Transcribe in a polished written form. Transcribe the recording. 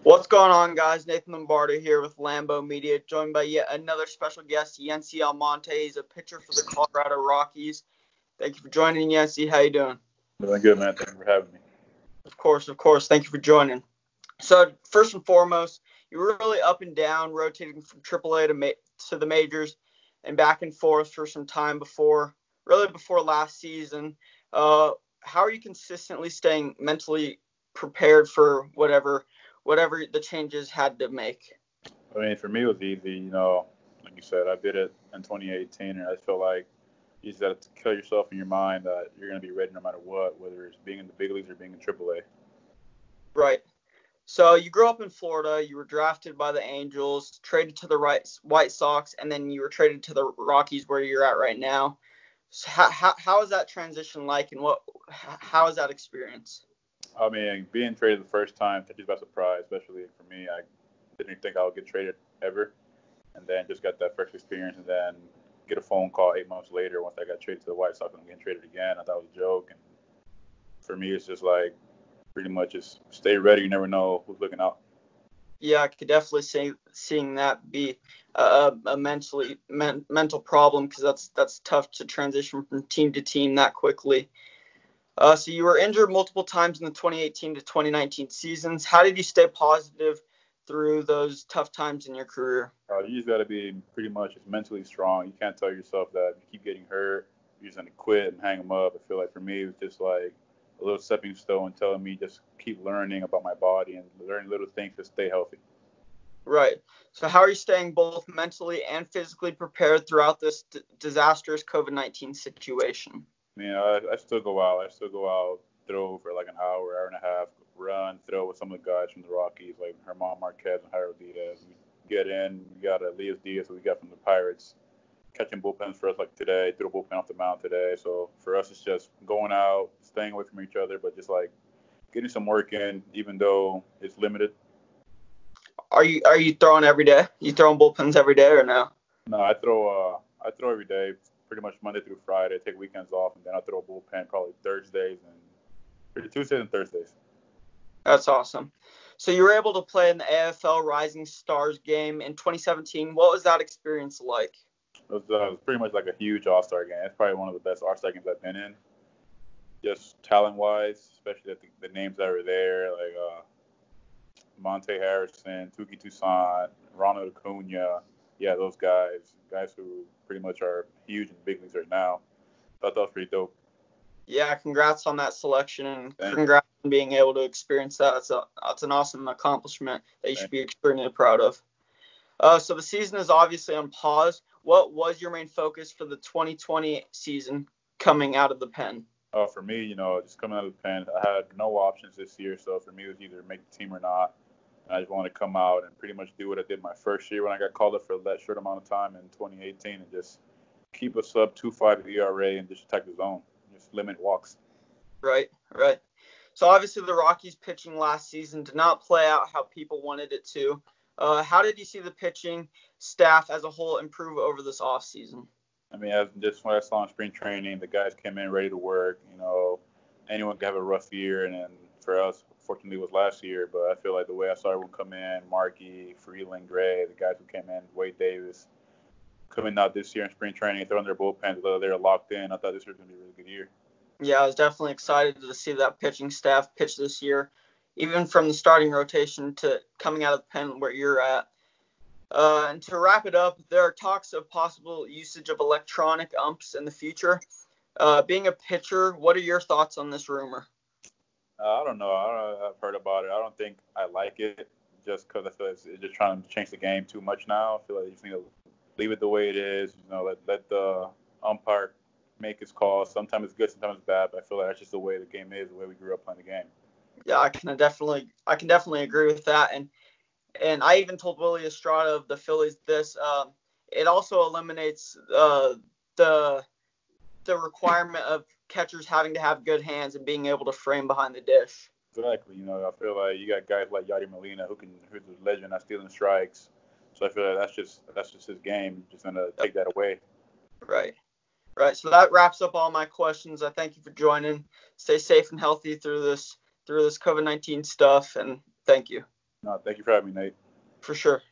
What's going on, guys? Nathan Lombardo here with Lambo Media, joined by yet another special guest, Yency Almonte. He's a pitcher for the Colorado Rockies. Thank you for joining, Yency. How you doing? Doing good, man. Thank you for having me. Of course. Thank you for joining. So, first and foremost, you were really up and down, rotating from AAA to the majors and back and forth for some time before last season. How are you consistently staying mentally prepared for whatever the changes had to make? I mean, for me, it was easy. Like you said, I did it in 2018, and I feel like you just have to kill yourself in your mind that you're going to be ready no matter what, whether it's being in the big leagues or being in AAA. Right. So you grew up in Florida. You were drafted by the Angels, traded to the White Sox, and then you were traded to the Rockies, where you're at right now. So how is that transition like, and how is that experience? I mean, being traded the first time took you by surprise, especially for me. I didn't think I would get traded ever, and then just got that first experience, and then get a phone call 8 months later once I got traded to the White Sox and I'm getting traded again. I thought it was a joke, and for me, it's just like pretty much just stay ready. You never know who's looking out. Yeah, I could definitely seeing that be a mental problem, because that's tough to transition from team to team that quickly. So you were injured multiple times in the 2018 to 2019 seasons. How did you stay positive through those tough times in your career? You just got to be pretty much just mentally strong. You can't tell yourself that you keep getting hurt, you're just going to quit and hang them up. I feel like for me, it was just like a little stepping stone telling me just keep learning about my body and learning little things to stay healthy. Right. So how are you staying both mentally and physically prepared throughout this disastrous COVID-19 situation? I mean, I still go out, throw for like an hour and a half, run, throw with some of the guys from the Rockies, like Herman Marquez and Jairo Diaz. We get in, we got Elias Diaz, who we got from the Pirates, catching bullpens for us like today, threw a bullpen off the mound today. So for us, it's just going out, staying away from each other, but just like getting some work in, even though it's limited. Are you throwing every day? You throwing bullpens every day or no? No, I throw every day, pretty much Monday through Friday. I take weekends off, and then I throw a bullpen probably Tuesdays and Thursdays. That's awesome. So you were able to play in the AFL Rising Stars game in 2017. What was that experience like? It was pretty much like a huge All-Star game. It's probably one of the best All-Star games I've been in. Just talent-wise, especially the names that were there, like Monte Harrison, Tuki Toussaint, Ronald Acuna. Yeah, those guys who pretty much are huge in the big leagues right now. I thought that was pretty dope. Yeah, congrats on that selection, and congrats on being able to experience that. That's an awesome accomplishment that you should be extremely proud of. So the season is obviously on pause. What was your main focus for the 2020 season coming out of the pen? For me, just coming out of the pen, I had no options this year. So for me, it was either make the team or not. And I just wanted to come out and pretty much do what I did my first year when I got called up for that short amount of time in 2018, and just keep a sub 2.5 ERA and just attack the zone, just limit walks. Right. So obviously the Rockies pitching last season did not play out how people wanted it to. How did you see the pitching staff as a whole improve over this offseason? I mean, just when I saw in spring training, the guys came in ready to work. Anyone could have a rough year, and then for us, fortunately, it was last year. But I feel like the way I saw everyone come in, Markey, Freeland, Gray, the guys who came in, Wade Davis, coming out this year in spring training, throwing their bullpens, they're locked in. I thought this was going to be a really good year. Yeah, I was definitely excited to see that pitching staff pitch this year, even from the starting rotation to coming out of the pen where you're at. And to wrap it up, there are talks of possible usage of electronic umps in the future. Being a pitcher, what are your thoughts on this rumor? I don't know. I've heard about it. I don't think I like it, just because I feel like it's just trying to change the game too much now. I feel like you just need to leave it the way it is. Let the umpire make his call. Sometimes it's good, sometimes it's bad. But I feel like that's just the way the game is, the way we grew up playing the game. Yeah, I can definitely agree with that. And I even told Willie Estrada of the Phillies this. It also eliminates the requirement of catchers having to have good hands and being able to frame behind the dish. Exactly. I feel like you got guys like Yadier Molina who's a legend at stealing strikes. So I feel like that's just his game. Just gonna take that away. Right. So that wraps up all my questions. I thank you for joining. Stay safe and healthy through this COVID-19 stuff, and thank you. No, thank you for having me, Nate. For sure.